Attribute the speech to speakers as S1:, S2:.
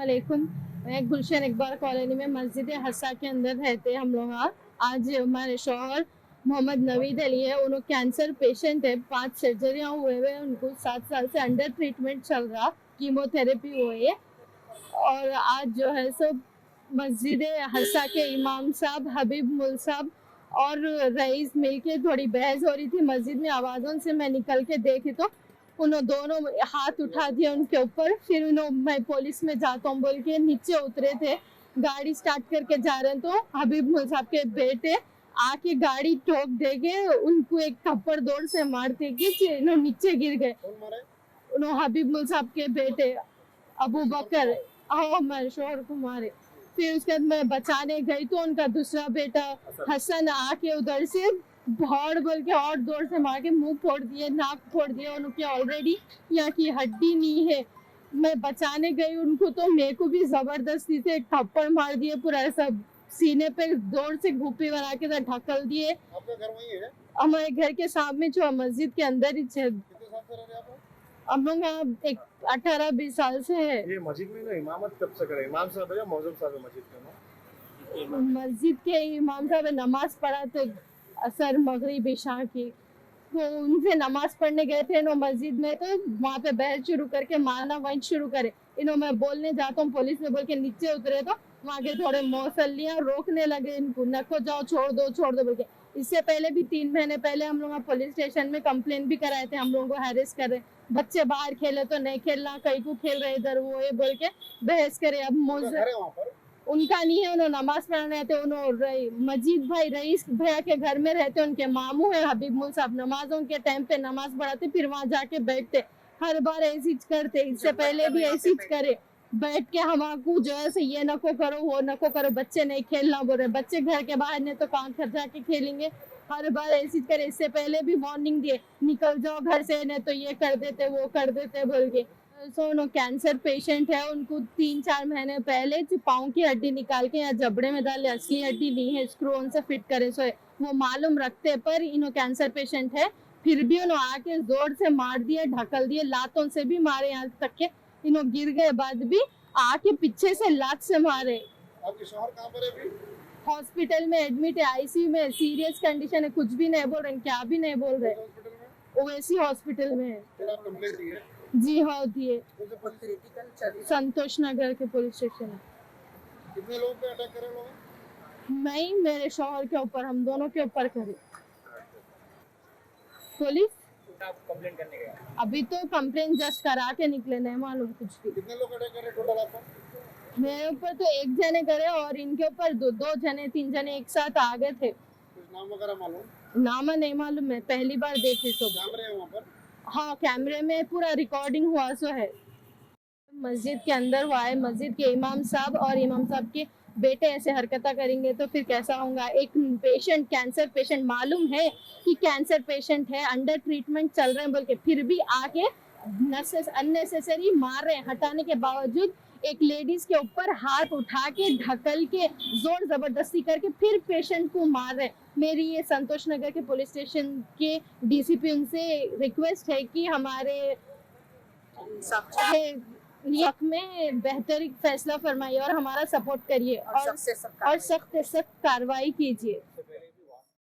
S1: वालेकुम। मैं गुलशन इकबाल कॉलोनी में मस्जिद हस्सा के अंदर रहते हम लोग। आज हमारे शौहर मोहम्मद नवीद अली है, उन्होंने कैंसर पेशेंट है, 5 सर्जरियां हुए हुए, उनको 7 साल से अंडर ट्रीटमेंट चल रहा, कीमोथेरेपी हुई है। और आज जो है सब मस्जिद हस्सा के इमाम साहब हबीब मुल साहब और रईस मिलके थोड़ी बहस हो रही थी मस्जिद में। आवाज़ों से मैं निकल के देखी तो उन्होंने दोनों हाथ उठा दिए उनके ऊपर। फिर उन्होंने मैं पुलिस में जाता हूँ बोल के नीचे उतरे थे, गाड़ी स्टार्ट करके जा रहे हैं तो हबीब मुल साहब के बेटे आके गाड़ी ठोक देके उनको एक थप्पड़ दौड़ से मारते कि नीचे गिर गए। उन्होंने हबीब मुल साहब के बेटे अबू बकर हमारे शोहर को मारे। फिर उसके बाद मैं बचाने गई तो उनका दूसरा बेटा हसन आके उधर से भौड़ बोल के और जोर से मार के मुंह फोड़ दिए, नाक फोड़ दिए, उनकी ऑलरेडी यहाँ की हड्डी नहीं है। मैं बचाने गई उनको तो मेरे को भी जबरदस्ती से एक थप्पड़ मार दिए, पूरा ऐसा सीने पे जोर से घूपी बना के ढकल दिए।
S2: आपका घर वहीं है?
S1: हमारे घर के सामने जो मस्जिद के अंदर ही है।
S2: कितने साल से रह रहे आप?
S1: हम लोग यहाँ एक 18-20 साल से है।
S2: ये मस्जिद में ना इमामत कब से करे? इमाम साहब है या मौजूद साहब है मस्जिद के ना?
S1: मस्जिद के इमाम साहब नमाज पढ़ा थे असर मगरिब इशा की, तो उनसे नमाज पढ़ने गए थे नो मस्जिद में, तो वहाँ पे बहस शुरू करके मारना वहीं शुरू करे। इन्हों मैं बोलने जाता हूँ पुलिस में बोल के नीचे उतरे तो वहाँ के थोड़े मौसलियाँ रोकने लगे इनको, नको जाओ छोड़ दो बोल के। इससे पहले भी 3 महीने पहले हम लोग पुलिस स्टेशन में कंप्लेन भी कराए थे, हम लोगों को हैरेस कर रहे, बच्चे बाहर खेले तो नहीं खेलना, कहीं को खेल रहे इधर वो ये बोल के बहस करे। अब उनका नहीं है, उन्होंने नमाज पढ़ने रहते, उन्होंने मजीद भाई रईस भैया के घर में रहते, उनके मामू है हबीब मुल साहब, नमाजों के टाइम पे नमाज पढ़ाते फिर वहां जाके बैठते, हर बार ऐसी करते। इससे पहले भी ऐसी करे, बैठ के हमारे जो है ये नको करो वो नको करो, बच्चे नहीं खेलना बोल रहे, बच्चे घर के बाहर नहीं तो कहाँ घर जाके खेलेंगे, हर बार ऐसी करे। इससे पहले भी वार्निंग दिए निकल जाओ घर से, नहीं तो ये कर देते वो कर देते बोल के। सो कैंसर पेशेंट है, उनको 3-4 महीने पहले पाँव की हड्डी निकाल के या जबड़े में डाले, असली हड्डी नहीं है, स्क्रू से फिट करे, सो वो मालूम रखते पर इन्हों कैंसर पेशेंट है, फिर भी उन्होंने आके जोर से मार दिए, ढकल दिए, लातों से भी मारे, यहाँ तक के इन्हों गिर गए बाद भी आके पीछे से लात से मारे।
S2: आपके शौहर कहाँ पर है अभी?
S1: हॉस्पिटल में एडमिट है, आईसीयू में, सीरियस कंडीशन है, कुछ भी नहीं बोल रहे, क्या भी नहीं बोल रहे, ओवैसी हॉस्पिटल में है।
S2: फिर आप कंप्लेंट दी है?
S1: जी हाँ दिए, संतोष नगर के पुलिस स्टेशन है।
S2: कितने लोगों पे अटैक करे लोग?
S1: मैं मेरे शौहर के ऊपर, हम दोनों के ऊपर करे। पुलिस
S2: आप कंप्लेंट करने गए?
S1: अभी तो कंप्लेंट जस्ट करा के निकले, नहीं मालूम कुछ भी।
S2: कितने लोग अटैक करे टोटल आपको?
S1: मेरे ऊपर तो 1 जने करे और इनके ऊपर 2 जने 3 जने एक साथ आ गए थे।
S2: कुछ नाम वगैरह मालूम?
S1: नाम नहीं मालूम, मैं पहली बार देखी। तो
S2: कैमरे हैं वहाँ पर?
S1: हाँ कैमरे में पूरा रिकॉर्डिंग हुआ सो है। मस्जिद के अंदर हुआ है, मस्जिद के इमाम साहब और इमाम साहब के बेटे ऐसे हरकत करेंगे तो फिर कैसा होगा। एक पेशेंट, कैंसर पेशेंट, मालूम है कि कैंसर पेशेंट है, अंडर ट्रीटमेंट चल रहे हैं बोल के, फिर भी आके अननेसेसरी मार रहे हैं। हटाने के बावजूद एक लेडीज के ऊपर हाथ उठा के ढकल के जोर जबरदस्ती करके फिर पेशेंट को मार रहे हैं। मेरी ये संतोष नगर के पुलिस स्टेशन के डीसीपी उनसे रिक्वेस्ट है कि हमारे हक में बेहतर फैसला फरमाइए और हमारा सपोर्ट करिए और सख्त से सख्त कार्रवाई कीजिए।